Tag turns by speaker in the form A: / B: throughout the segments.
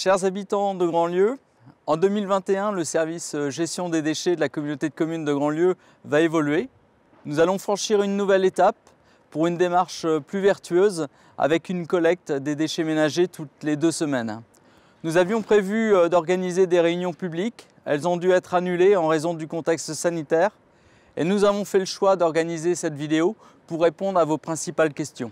A: Chers habitants de Grandlieu, en 2021, le service gestion des déchets de la communauté de communes de Grandlieu va évoluer. Nous allons franchir une nouvelle étape pour une démarche plus vertueuse avec une collecte des déchets ménagers toutes les 2 semaines. Nous avions prévu d'organiser des réunions publiques. Elles ont dû être annulées en raison du contexte sanitaire. Et nous avons fait le choix d'organiser cette vidéo pour répondre à vos principales questions.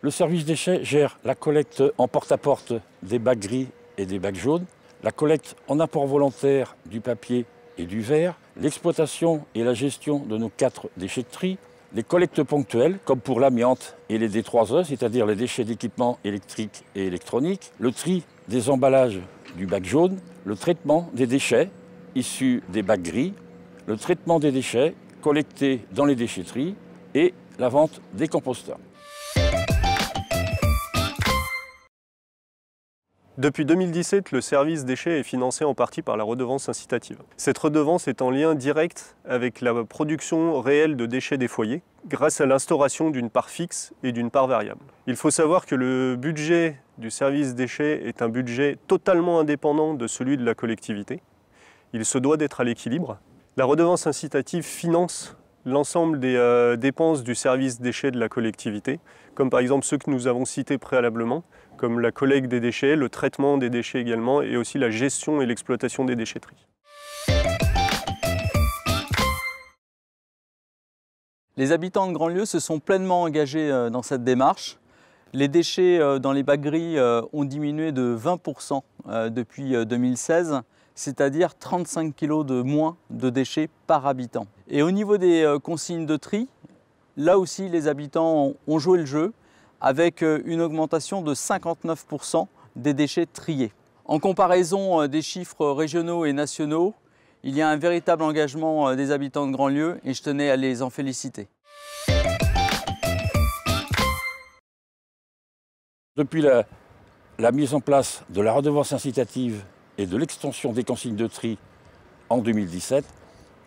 B: Le service déchets gère la collecte en porte-à-porte des bacs gris et des bacs jaunes, la collecte en apport volontaire du papier et du verre, l'exploitation et la gestion de nos 4 déchetteries, les collectes ponctuelles, comme pour l'amiante et les D3E, c'est-à-dire les déchets d'équipements électriques et électroniques, le tri des emballages du bac jaune, le traitement des déchets issus des bacs gris, le traitement des déchets collectés dans les déchetteries et la vente des composteurs.
C: Depuis 2017, le service déchets est financé en partie par la redevance incitative. Cette redevance est en lien direct avec la production réelle de déchets des foyers, grâce à l'instauration d'une part fixe et d'une part variable. Il faut savoir que le budget du service déchets est un budget totalement indépendant de celui de la collectivité. Il se doit d'être à l'équilibre. La redevance incitative finance l'ensemble des dépenses du service déchets de la collectivité, comme par exemple ceux que nous avons cités préalablement, comme la collecte des déchets, le traitement des déchets également, et aussi la gestion et l'exploitation des déchetteries.
A: Les habitants de Grandlieu se sont pleinement engagés dans cette démarche. Les déchets dans les bacs gris ont diminué de 20% depuis 2016, c'est-à-dire 35 kg de moins de déchets par habitant. Et au niveau des consignes de tri, là aussi les habitants ont joué le jeu avec une augmentation de 59% des déchets triés. En comparaison des chiffres régionaux et nationaux, il y a un véritable engagement des habitants de Grandlieu et je tenais à les en féliciter.
B: Depuis la mise en place de la redevance incitative et de l'extension des consignes de tri en 2017,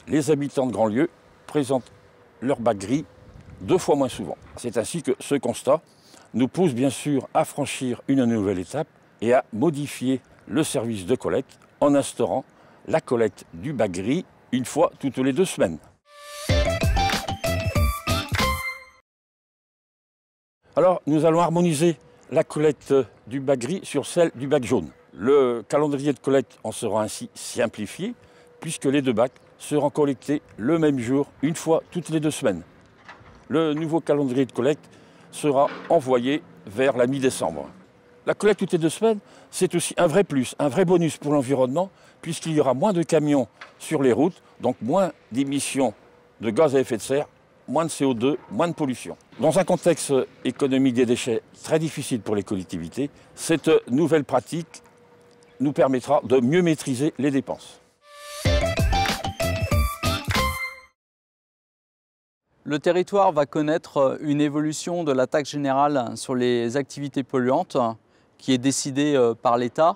B: les habitants de Grandlieu présentent leur bac gris 2 fois moins souvent. C'est ainsi que ce constat nous pousse bien sûr à franchir une nouvelle étape et à modifier le service de collecte en instaurant la collecte du bac gris 1 fois toutes les 2 semaines. Alors nous allons harmoniser la collecte du bac gris sur celle du bac jaune. Le calendrier de collecte en sera ainsi simplifié puisque les 2 bacs seront collectés le même jour 1 fois toutes les 2 semaines. Le nouveau calendrier de collecte sera envoyé vers la mi-décembre. La collecte toutes les 2 semaines, c'est aussi un vrai plus, un vrai bonus pour l'environnement, puisqu'il y aura moins de camions sur les routes, donc moins d'émissions de gaz à effet de serre, moins de CO2, moins de pollution. Dans un contexte économique des déchets très difficile pour les collectivités, cette nouvelle pratique nous permettra de mieux maîtriser les dépenses.
A: Le territoire va connaître une évolution de la taxe générale sur les activités polluantes qui est décidée par l'État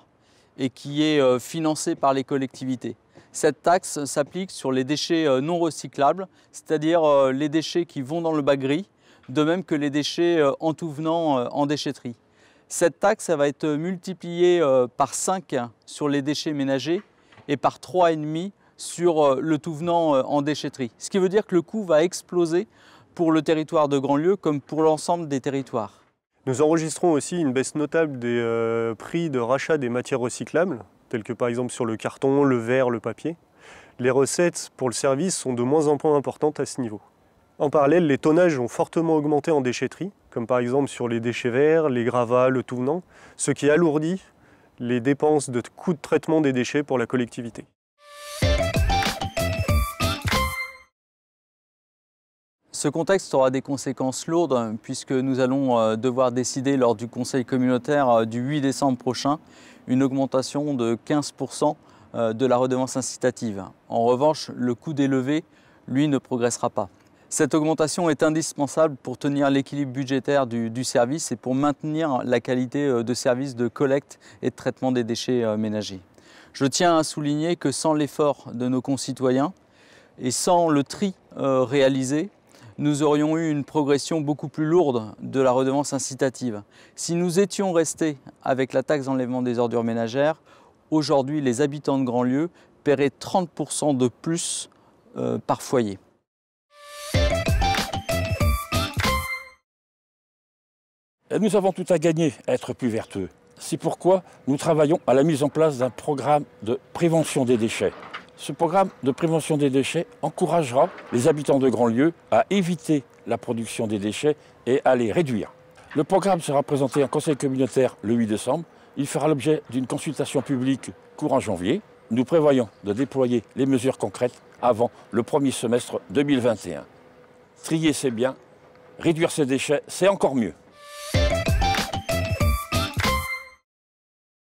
A: et qui est financée par les collectivités. Cette taxe s'applique sur les déchets non recyclables, c'est-à-dire les déchets qui vont dans le bac gris, de même que les déchets en tout venant en déchetterie. Cette taxe va être multipliée par 5 sur les déchets ménagers et par 3,5 sur le tout venant en déchetterie. Ce qui veut dire que le coût va exploser pour le territoire de Grandlieu comme pour l'ensemble des territoires.
C: Nous enregistrons aussi une baisse notable des prix de rachat des matières recyclables, telles que par exemple sur le carton, le verre, le papier. Les recettes pour le service sont de moins en moins importantes à ce niveau. En parallèle, les tonnages ont fortement augmenté en déchetterie, comme par exemple sur les déchets verts, les gravats, le tout venant, ce qui alourdit les dépenses de coûts de traitement des déchets pour la collectivité.
A: Ce contexte aura des conséquences lourdes puisque nous allons devoir décider lors du Conseil communautaire du 8 décembre prochain une augmentation de 15% de la redevance incitative. En revanche, le coût des levées, lui, ne progressera pas. Cette augmentation est indispensable pour tenir l'équilibre budgétaire du service et pour maintenir la qualité de service de collecte et de traitement des déchets ménagers. Je tiens à souligner que sans l'effort de nos concitoyens et sans le tri réalisé, nous aurions eu une progression beaucoup plus lourde de la redevance incitative. Si nous étions restés avec la taxe d'enlèvement des ordures ménagères, aujourd'hui les habitants de Grandlieu paieraient 30% de plus par foyer.
B: Nous avons tout à gagner à être plus vertueux. C'est pourquoi nous travaillons à la mise en place d'un programme de prévention des déchets. Ce programme de prévention des déchets encouragera les habitants de Grandlieu à éviter la production des déchets et à les réduire. Le programme sera présenté en conseil communautaire le 8 décembre. Il fera l'objet d'une consultation publique courant janvier. Nous prévoyons de déployer les mesures concrètes avant le premier semestre 2021. Trier, c'est bien. Réduire ses déchets, c'est encore mieux.